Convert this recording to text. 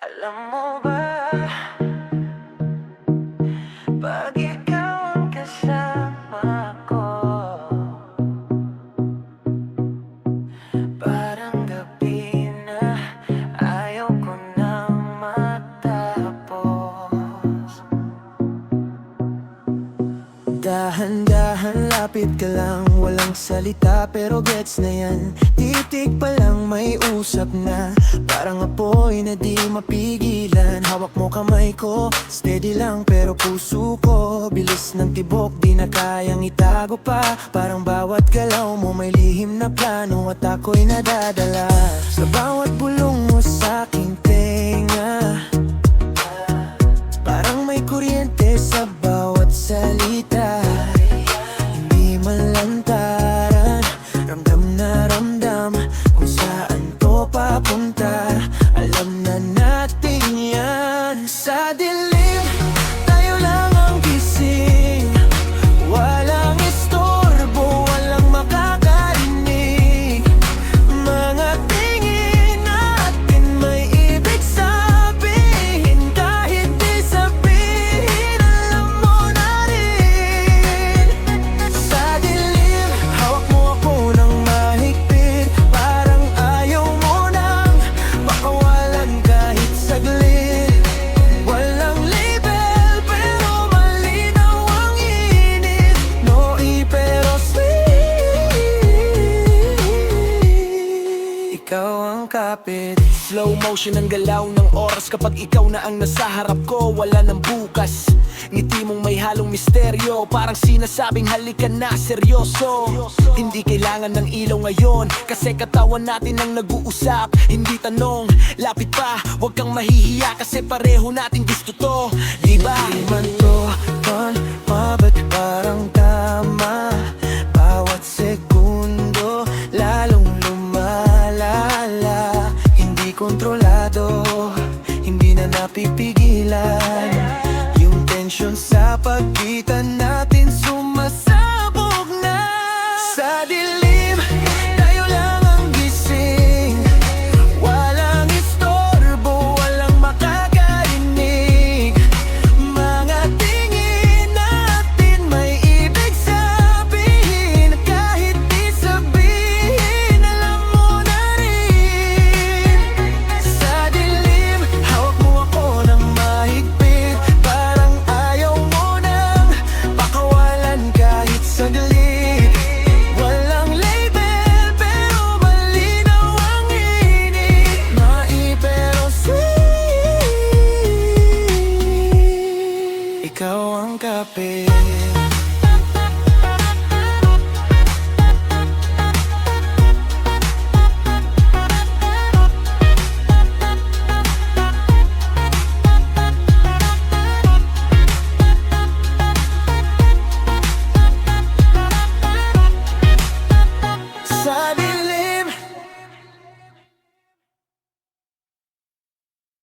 Alam mo ba, pag ikaw ang kasama ko, parang gabi na ayaw ko nang matapos. Dahan-dahan lapit ka lang, walang salita pero gets na yan. Titig pa lang may usap na, parang apoy na di mapigilan. Hawak mo kamay ko, steady lang pero puso ko bilis ng tibok, di na kayang itago pa. Parang bawat galaw mo may lihim na plano at ako'y nadadala sa bawat bulong mo sa aking tenga. Parang may kuryente sa bawat salita, hindi malantaran. Ramdam na ramdam kung saan to papunta. Alam na natin yan. Sa dilim, tayo lang ang gising. Walang istorbo, walang makakarinig. Mga tingin natin may ibig sabihin. Kahit di sabihin, alam mo na rin. Sa dilim, hawak mo ako ng mahigpit. Parang ayaw mo nang pakawalan kahit saglit. Walang label pero malinaw ang init. Noi pero sweet. Ikaw ang kapit. Slow motion ang galaw ng oras kapag ikaw na ang nasa harap ko. Wala nang bukas, ngiti mong may halong misteryo. Parang sinasabing halika na, seryoso. Hindi kailangan ng ilaw ngayon, kasi katawan natin ang nag-uusap. Hindi tanong, lapit pa, huwag kang mahihiya, kasi pareho natin gusto to, diba? Di man to fun, ba't parang tama. Bawat segundo, lalong lumalala. Hindi kontrolado, hindi na napipigilan. Yung tension sa pagitan natin sumasabog na. Sa dilim